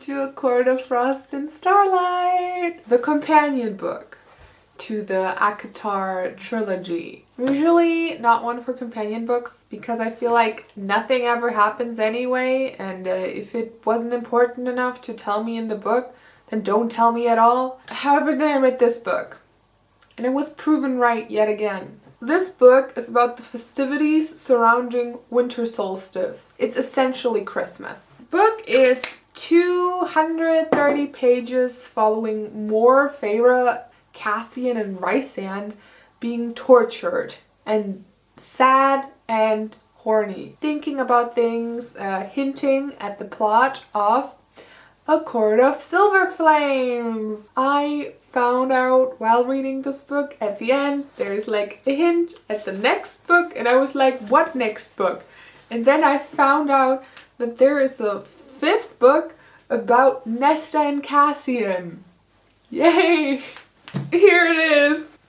to A Court of Frost and Starlight, the companion book to the ACOTAR trilogy. Usually not one for companion books because I feel like nothing ever happens anyway, and if it wasn't important enough to tell me in the book, then don't tell me at all. However, then I read this book, and it was proven right yet again. This book is about the festivities surrounding winter solstice. It's essentially Christmas. The book is 230 pages following more Faerie, Cassian, and Rysand being tortured and sad and horny. Thinking about things, hinting at the plot of A Court of Silver Flames. I found out while reading this book at the end there's like a hint at the next book, and I was like, what next book? And then I found out that there is a 5th book about Nesta and Cassian. Yay! Here it is!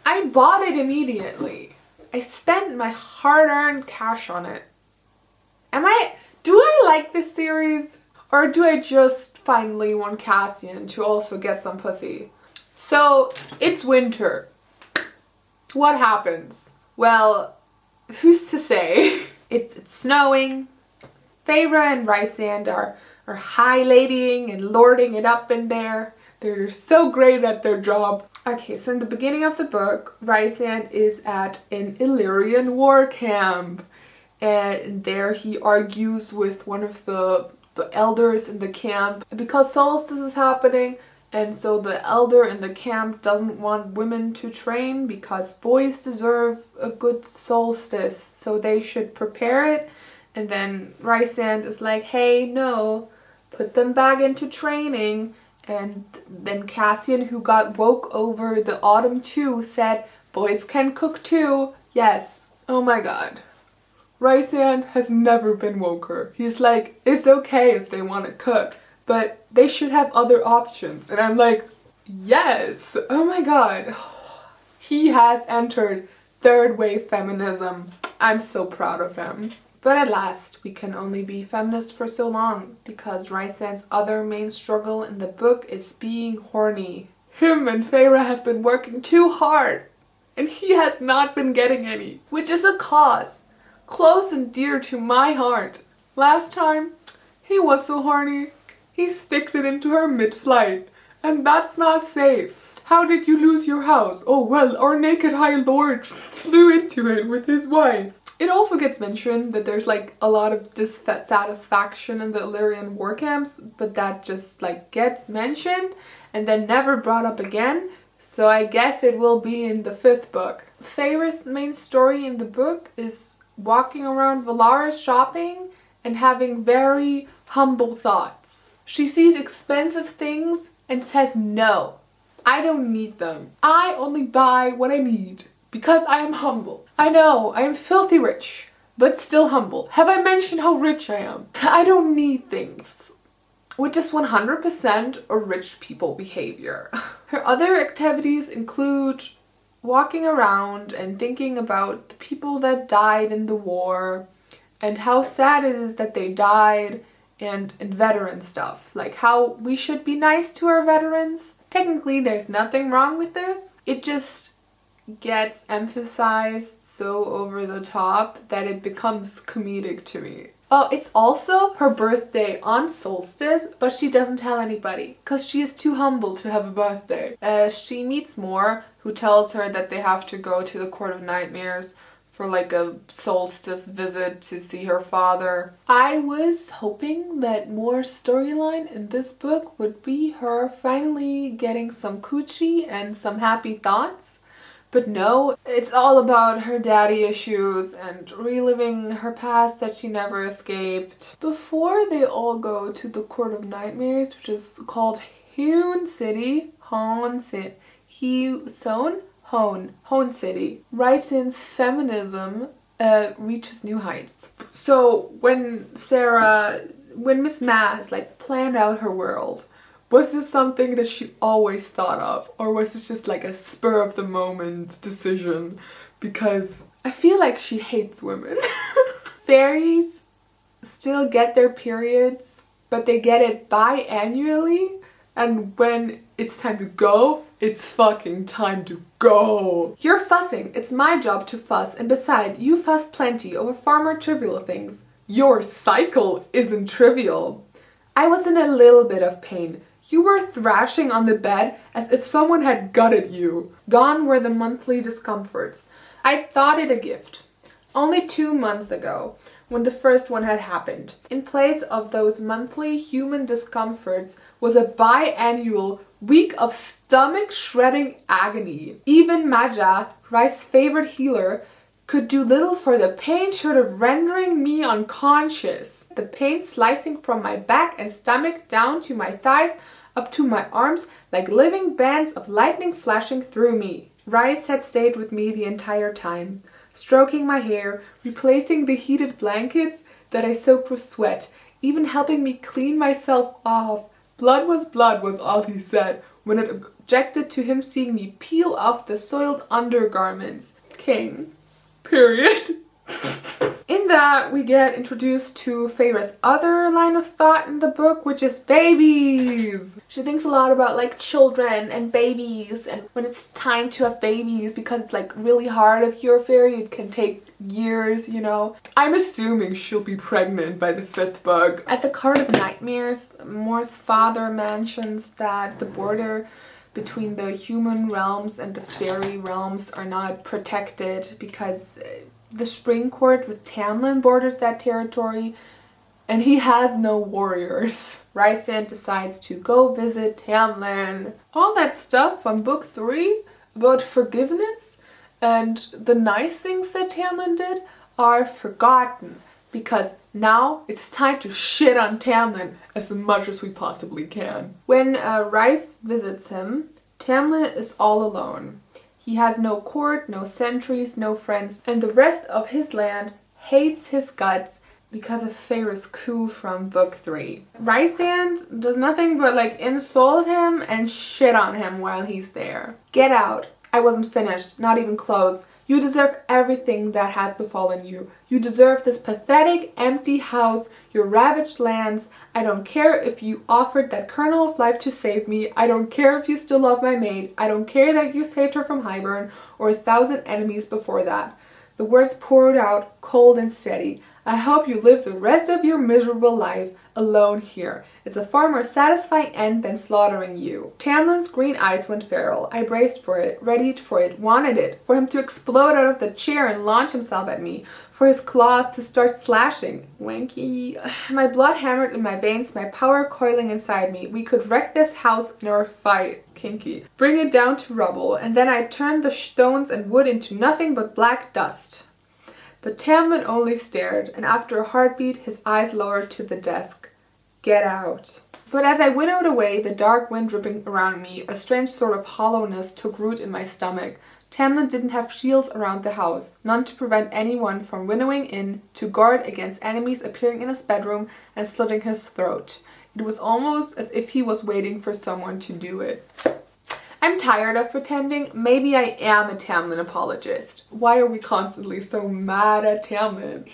I bought it immediately. I spent my hard-earned cash on it. Do I like this series? Or do I just finally want Cassian to also get some pussy? So, it's winter. What happens? Well, who's to say? It's snowing. Faerie and Rysand are high-ladying and lording it up in there. They're so great at their job. Okay, so in the beginning of the book, Rysand is at an Illyrian war camp. And there he argues with one of the elders in the camp because solstice is happening, and so the elder in the camp doesn't want women to train because boys deserve a good solstice, so they should prepare it. And then Rysand is like, hey, no, put them back into training. And then Cassian, who got woke over the autumn too, said, boys can cook too. Yes. Oh my god. Rysand has never been woker. He's like, it's okay if they want to cook, but they should have other options. And I'm like, yes! Oh my god. He has entered third wave feminism. I'm so proud of him. But at last, we can only be feminist for so long, because Rysand's other main struggle in the book is being horny. Him and Faerie have been working too hard, and he has not been getting any, which is a cause close and dear to my heart. Last time, he was so horny, he sticked it into her mid-flight, and that's not safe. How did you lose your house? Oh well, our naked high lord flew into it with his wife. It also gets mentioned that there's like a lot of dissatisfaction in the Illyrian war camps, but that just like gets mentioned and then never brought up again. So I guess it will be in the 5th book. Faerie's main story in the book is walking around Valaris shopping and having very humble thoughts. She sees expensive things and says, no, I don't need them. I only buy what I need because I am humble. I know, I am filthy rich, but still humble. Have I mentioned how rich I am? I don't need things. Which is 100% a rich people behavior. Her other activities include walking around and thinking about the people that died in the war and how sad it is that they died, and veteran stuff, like how we should be nice to our veterans. Technically, there's nothing wrong with this. It just gets emphasized so over the top that it becomes comedic to me. Oh, it's also her birthday on solstice, but she doesn't tell anybody because she is too humble to have a birthday. She meets Moore, who tells her that they have to go to the Court of Nightmares for like a solstice visit to see her father. I was hoping that Moore's storyline in this book would be her finally getting some coochie and some happy thoughts. But no, it's all about her daddy issues and reliving her past that she never escaped. Before they all go to the Court of Nightmares, which is called Hone City, Rysand's feminism reaches new heights. So when Miss Ma has like planned out her world, was this something that she always thought of, or was this just like a spur of the moment decision? Because I feel like she hates women. Fairies still get their periods, but they get it biannually, and when it's time to go, it's fucking time to go. You're fussing. It's my job to fuss, and besides, you fuss plenty over far more trivial things. Your cycle isn't trivial. I was in a little bit of pain. You were thrashing on the bed as if someone had gutted you. Gone were the monthly discomforts. I thought it a gift. Only 2 months ago, when the first one had happened. In place of those monthly human discomforts was a biannual week of stomach-shredding agony. Even Maja, Rice's favorite healer, could do little for the pain short of rendering me unconscious. The pain slicing from my back and stomach down to my thighs, up to my arms, like living bands of lightning flashing through me. Rice had stayed with me the entire time, stroking my hair, replacing the heated blankets that I soaked with sweat, even helping me clean myself off. Blood was all he said when it objected to him seeing me peel off the soiled undergarments. King. Period. In that, we get introduced to Faerie's other line of thought in the book, which is babies. She thinks a lot about like children and babies, and when it's time to have babies, because it's like really hard if you're a fairy, it can take years, you know. I'm assuming she'll be pregnant by the 5th book. At the Court of Nightmares, Moore's father mentions that the border between the human realms and the fairy realms are not protected because the Spring Court with Tamlin borders that territory, and he has no warriors. Rysand decides to go visit Tamlin. All that stuff from book 3 about forgiveness and the nice things that Tamlin did are forgotten, because now it's time to shit on Tamlin as much as we possibly can. When Rice visits him, Tamlin is all alone. He has no court, no sentries, no friends, and the rest of his land hates his guts because of Faerie's coup from book 3. Rysand does nothing but like insult him and shit on him while he's there. Get out. I wasn't finished, not even close. You deserve everything that has befallen you. You deserve this pathetic, empty house, your ravaged lands. I don't care if you offered that kernel of life to save me. I don't care if you still love my maid. I don't care that you saved her from Highburn or 1,000 enemies before that. The words poured out, cold and steady. I hope you live the rest of your miserable life alone here. It's a far more satisfying end than slaughtering you. Tamlin's green eyes went feral. I braced for it, readied for it, wanted it, for him to explode out of the chair and launch himself at me, for his claws to start slashing. Wanky. My blood hammered in my veins, my power coiling inside me. We could wreck this house in our fight. Kinky. Bring it down to rubble, and then I turned the stones and wood into nothing but black dust. But Tamlin only stared, and after a heartbeat, his eyes lowered to the desk. Get out. But as I winnowed away, the dark wind dripping around me, a strange sort of hollowness took root in my stomach. Tamlin didn't have shields around the house, none to prevent anyone from winnowing in to guard against enemies appearing in his bedroom and slitting his throat. It was almost as if he was waiting for someone to do it. I'm tired of pretending. Maybe I am a Tamlin apologist. Why are we constantly so mad at Tamlin?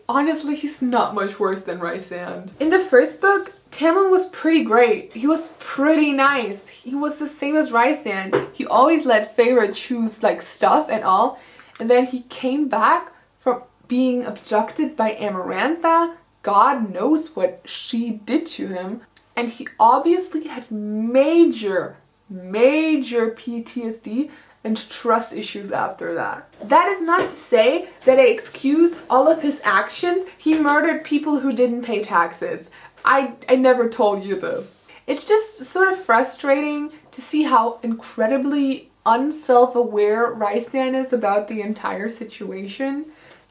Honestly, he's not much worse than Rysand. In the first book, Tamlin was pretty great. He was pretty nice. He was the same as Rysand. He always let Faerie choose like stuff and all. And then he came back from being abducted by Amarantha. God knows what she did to him. And he obviously had major PTSD and trust issues after that. That is not to say that I excuse all of his actions. He murdered people who didn't pay taxes. I never told you this. It's just sort of frustrating to see how incredibly unself-aware Rysand is about the entire situation.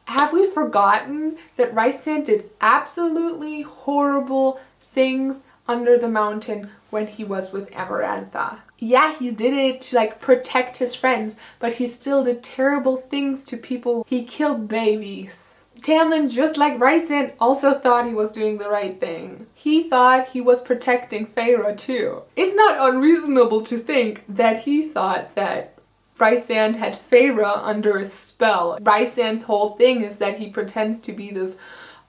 Have we forgotten that Rysand did absolutely horrible things under the mountain when he was with Amarantha? Yeah, he did it to like protect his friends, but he still did terrible things to people. He killed babies. Tamlin, just like Rysand, also thought he was doing the right thing. He thought he was protecting Faerie too. It's not unreasonable to think that he thought that Rysand had Faerie under a spell. Rysand's whole thing is that he pretends to be this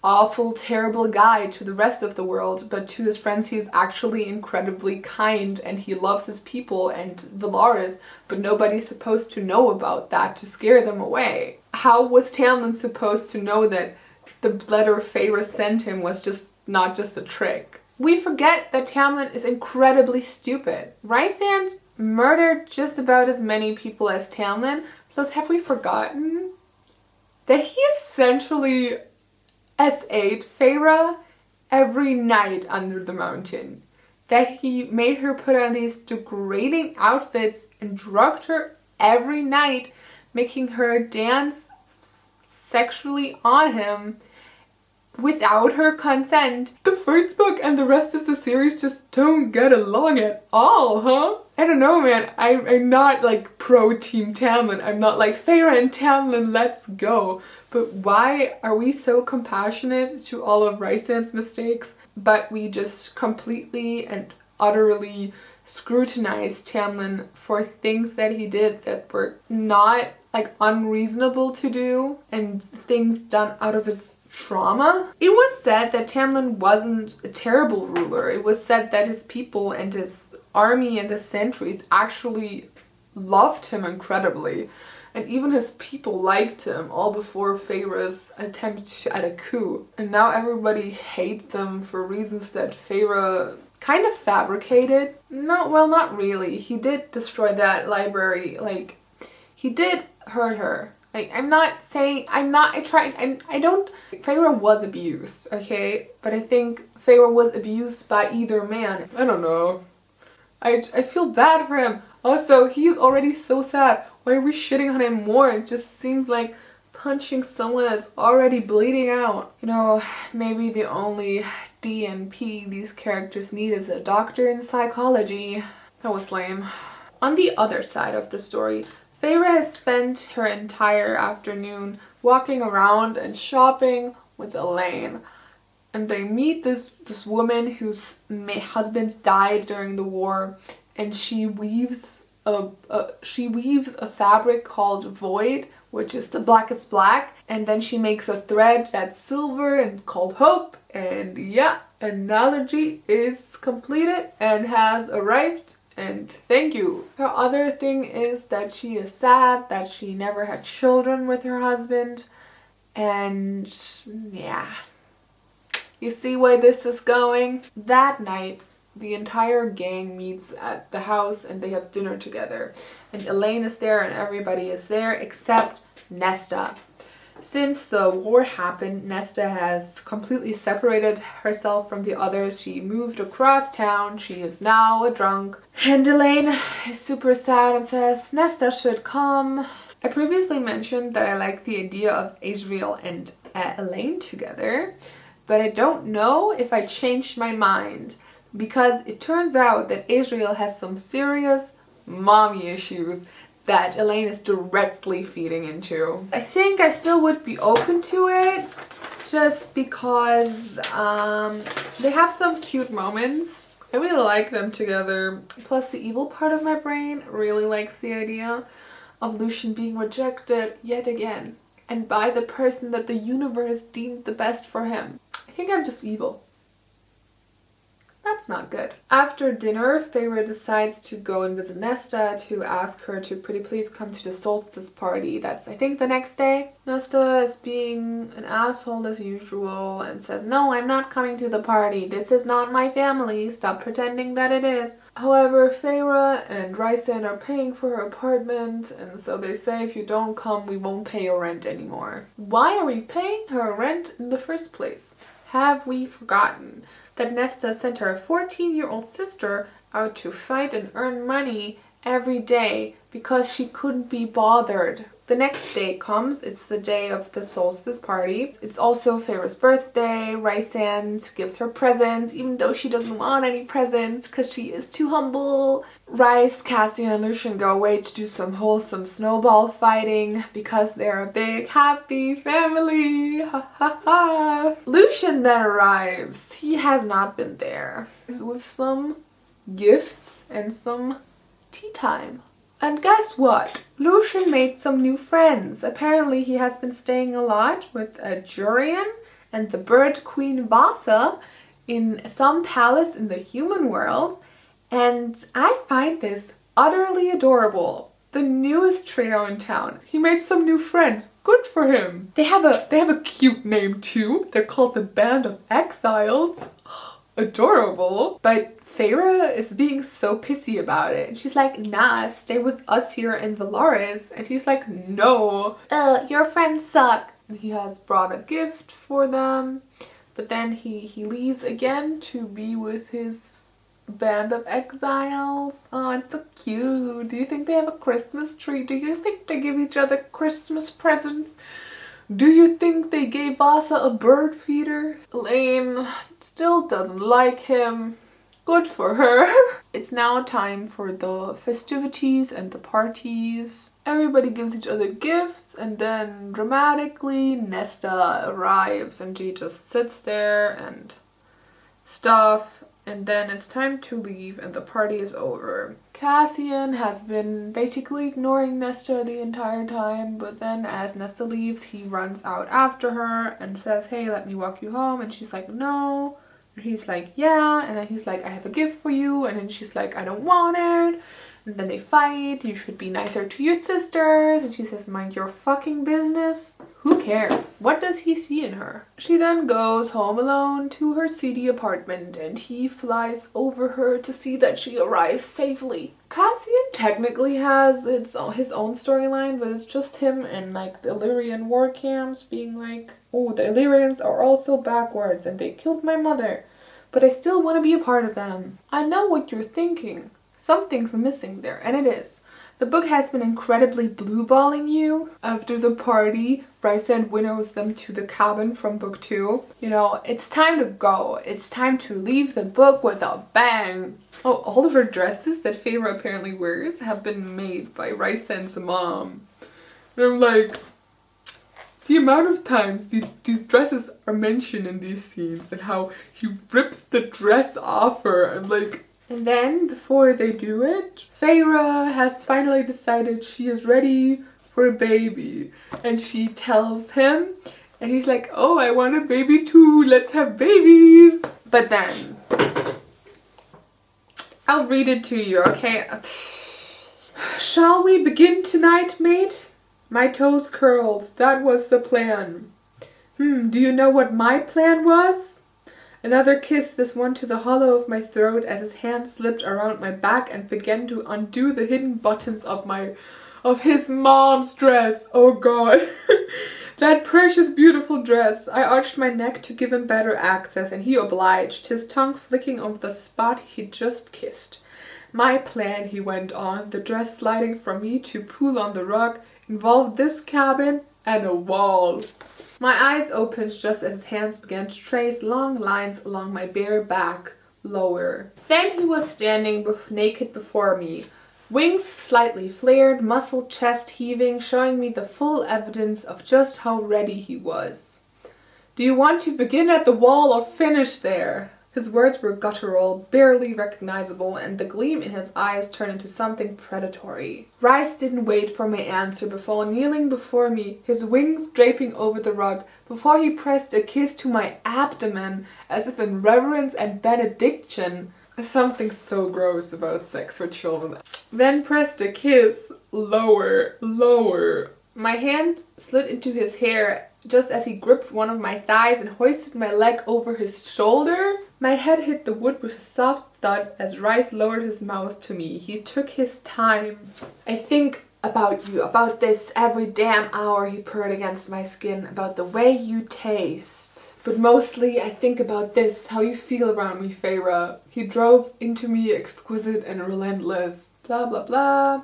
awful, terrible guy to the rest of the world, but to his friends he's actually incredibly kind and he loves his people and Valaris, but nobody's supposed to know about that to scare them away. How was Tamlin supposed to know that the letter Faerie sent him was not just a trick? We forget that Tamlin is incredibly stupid. Rysand murdered just about as many people as Tamlin, plus have we forgotten that he essentially S8'd Faerie every night under the mountain? That he made her put on these degrading outfits and drugged her every night, making her dance sexually on him without her consent. The first book and the rest of the series just don't get along at all, huh? I don't know, man. I'm not like pro Team Tamlin. I'm not like Faerie and Tamlin, let's go. But why are we so compassionate to all of Rysand's mistakes, but we just completely and utterly scrutinize Tamlin for things that he did that were not like unreasonable to do and things done out of his trauma? It was said that Tamlin wasn't a terrible ruler. It was said that his people and his army and the sentries actually loved him incredibly. And even his people liked him, all before Faerie's attempt at a coup. And now everybody hates him for reasons that Faerie kind of fabricated. No, well, not really. He did destroy that library. Like, he did hurt her. Like, Faerie was abused, okay? But I think Faerie was abused by either man. I don't know. I feel bad for him. Also, he's already so sad. Why are we shitting on him more? It just seems like punching someone that's already bleeding out. You know, maybe the only DNP these characters need is a doctor in psychology. That was lame. On the other side of the story, Faerie has spent her entire afternoon walking around and shopping with Elaine. And they meet this woman whose husband died during the war, and she weaves a fabric called Void, which is the blackest black, and then she makes a thread that's silver and called Hope, and yeah, analogy is completed and has arrived, and thank you. Her other thing is that she is sad that she never had children with her husband, and yeah. You see where this is going? That night, the entire gang meets at the house and they have dinner together. And Elaine is there and everybody is there except Nesta. Since the war happened, Nesta has completely separated herself from the others. She moved across town. She is now a drunk. And Elaine is super sad and says, Nesta should come. I previously mentioned that I like the idea of Asriel and Elaine together. But I don't know if I changed my mind, because it turns out that Asriel has some serious mommy issues that Elaine is directly feeding into. I think I still would be open to it, just because they have some cute moments. I really like them together. Plus the evil part of my brain really likes the idea of Lucian being rejected yet again, and by the person that the universe deemed the best for him. I think I'm just evil. That's not good. After dinner, Faerie decides to go and visit Nesta to ask her to pretty please come to the solstice party. That's, I think, the next day. Nesta is being an asshole as usual and says, no, I'm not coming to the party. This is not my family. Stop pretending that it is. However, Faerie and Rysand are paying for her apartment, and so they say if you don't come, we won't pay your rent anymore. Why are we paying her rent in the first place? Have we forgotten that Nesta sent her 14-year-old sister out to fight and earn money every day because she couldn't be bothered? The next day comes, it's the day of the solstice party. It's also Faerie's birthday. Rysand gives her presents, even though she doesn't want any presents because she is too humble. Rhys, Cassian, and Lucian go away to do some wholesome snowball fighting because they're a big happy family. Ha ha ha. Lucian then arrives. He has not been there. He's with some gifts and some tea time. And guess what? Lucian made some new friends. Apparently he has been staying a lot with Jurian and the bird queen Vasa in some palace in the human world, and I find this utterly adorable. The newest trio in town. He made some new friends. Good for him. They have a cute name too. They're called the Band of Exiles. Adorable. But Faerie is being so pissy about it. And she's like, nah, stay with us here in Valaris. And he's like, no. Your friends suck. And he has brought a gift for them. But then he leaves again to be with his Band of Exiles. Oh, it's so cute. Do you think they have a Christmas tree? Do you think they give each other Christmas presents? Do you think they gave Vasa a bird feeder? Elaine still doesn't like him. Good for her. It's now time for the festivities and the parties. Everybody gives each other gifts, and then dramatically Nesta arrives and she just sits there and stuff. And then it's time to leave and the party is over. Cassian has been basically ignoring Nesta the entire time, but then as Nesta leaves, he runs out after her and says, hey, let me walk you home. And she's like, no. And he's like, yeah. And then he's like, I have a gift for you. And then she's like, I don't want it. And then they fight. You should be nicer to your sisters. And she says, mind your fucking business. Who cares? What does he see in her? She then goes home alone to her seedy apartment and he flies over her to see that she arrives safely. Cassian technically has his own storyline, but it's just him in like the Illyrian war camps being like, oh, the Illyrians are also backwards and they killed my mother, but I still want to be a part of them. I know what you're thinking. Something's missing there, and it is. The book has been incredibly blue-balling you. After the party, Rysand winnows them to the cabin from book 2. You know, it's time to go. It's time to leave the book with a bang. Oh, all of her dresses that Faerie apparently wears have been made by Rysand's mom. And I'm like, the amount of times these dresses are mentioned in these scenes and how he rips the dress off her. I'm like... And then, before they do it, Faerie has finally decided she is ready for a baby. And she tells him, and he's like, oh, I want a baby too, let's have babies. But then, I'll read it to you, okay? Shall we begin tonight, mate? My toes curled, that was the plan. Do you know what my plan was? Another kiss, this one to the hollow of my throat as his hand slipped around my back and began to undo the hidden buttons of his mom's dress. Oh god. That precious beautiful dress. I arched my neck to give him better access and he obliged, his tongue flicking over the spot he'd just kissed. My plan, he went on, the dress sliding from me to pool on the rug, involved this cabin and a wall. My eyes opened just as his hands began to trace long lines along my bare back, lower. Then he was standing naked before me, wings slightly flared, muscled chest heaving, showing me the full evidence of just how ready he was. Do you want to begin at the wall or finish there? His words were guttural, barely recognizable, and the gleam in his eyes turned into something predatory. Rice didn't wait for my answer before kneeling before me, his wings draping over the rug, before he pressed a kiss to my abdomen, as if in reverence and benediction. Something so gross about sex for children. Then pressed a kiss lower, lower. My hand slid into his hair just as he gripped one of my thighs and hoisted my leg over his shoulder. My head hit the wood with a soft thud as Rice lowered his mouth to me. He took his time. I think about you, about this every damn hour, he purred against my skin, about the way you taste. But mostly I think about this, how you feel around me, Faerie. He drove into me exquisite and relentless. Blah blah blah.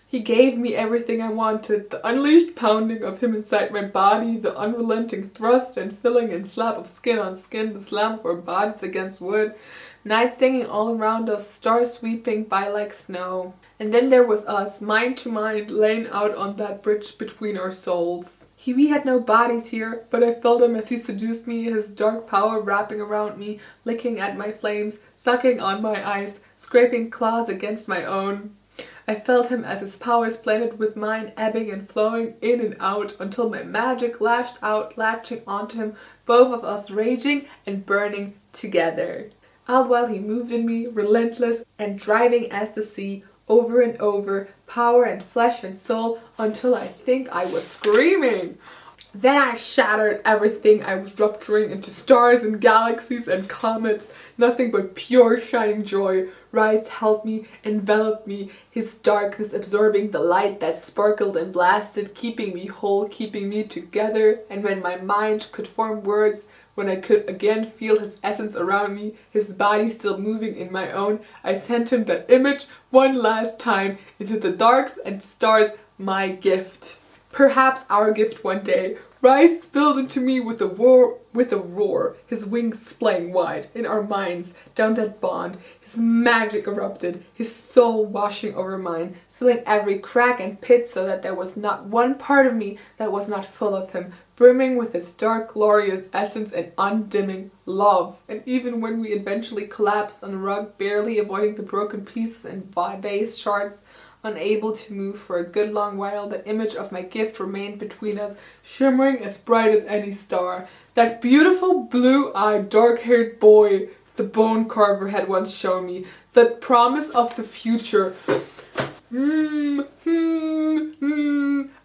He gave me everything I wanted, the unleashed pounding of him inside my body, the unrelenting thrust and filling and slap of skin on skin, the slam of our bodies against wood, night singing all around us, stars sweeping by like snow. And then there was us, mind to mind, laying out on that bridge between our souls. We had no bodies here, but I felt him as he seduced me, his dark power wrapping around me, licking at my flames, sucking on my eyes, scraping claws against my own. I felt him as his powers blended with mine, ebbing and flowing in and out until my magic lashed out, latching onto him, both of us raging and burning together. All while he moved in me, relentless and driving as the sea, over and over, power and flesh and soul, until I think I was screaming. Then I shattered everything. I was rupturing into stars and galaxies and comets, nothing but pure shining joy. Rise held me, enveloped me, his darkness absorbing the light that sparkled and blasted, keeping me whole, keeping me together. And when my mind could form words, when I could again feel his essence around me, his body still moving in my own, I sent him that image one last time into the darks and stars, my gift. Perhaps our gift one day. Rise spilled into me with a roar, his wings splaying wide in our minds down that bond. His magic erupted, his soul washing over mine, filling every crack and pit so that there was not one part of me that was not full of him, brimming with his dark, glorious essence and undimming love. And even when we eventually collapsed on the rug, barely avoiding the broken pieces and vase shards, unable to move for a good long while, the image of my gift remained between us, shimmering as bright as any star. That beautiful blue-eyed, dark-haired boy the bone carver had once shown me. That promise of the future.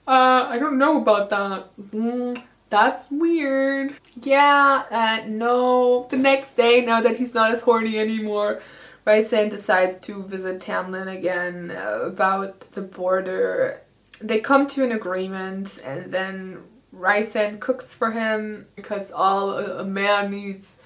I don't know about that. That's weird. Yeah, no. The next day, now that he's not as horny anymore, Rysand decides to visit Tamlin again about the border. They come to an agreement, and then Rysand cooks for him because all a man needs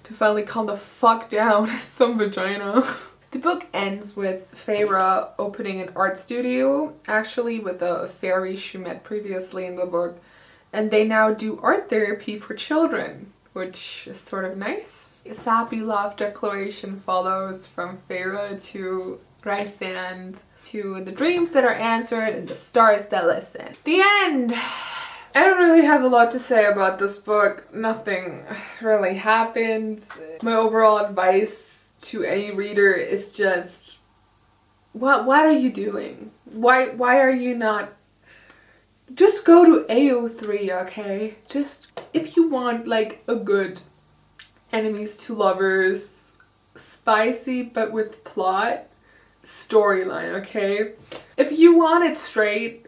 to finally calm the fuck down is some vagina. The book ends with Feyre opening an art studio, actually with a fairy she met previously in the book, and they now do art therapy for children, which is sort of nice. A sappy love declaration follows from Feyre to Rysand, to the dreams that are answered and the stars that listen. The end! I don't really have a lot to say about this book. Nothing really happened. My overall advice to any reader is just, what are you doing? Why are you not... Just go to AO3, okay? Just, if you want like a good enemies to lovers, spicy but with plot storyline, okay? If you want it straight,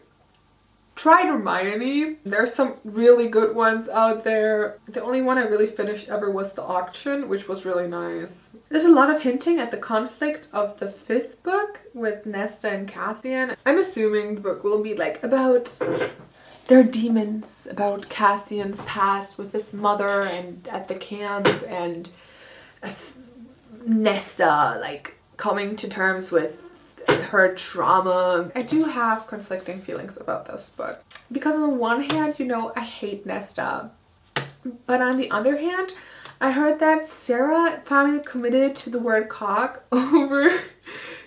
try Hermione. There's some really good ones out there. The only one I really finished ever was The Auction, which was really nice. There's a lot of hinting at the conflict of the 5th book with Nesta and Cassian. I'm assuming the book will be like about their demons, about Cassian's past with his mother and at the camp, and Nesta like coming to terms with her trauma. I do have conflicting feelings about this book because on the one hand, you know, I hate Nesta, but on the other hand, I heard that Sarah finally committed to the word cock over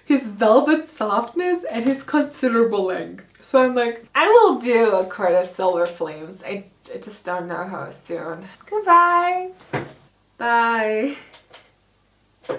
his velvet softness and his considerable length. So I'm like, I will do A Court of Silver Flames. I just don't know how soon. Goodbye. Bye.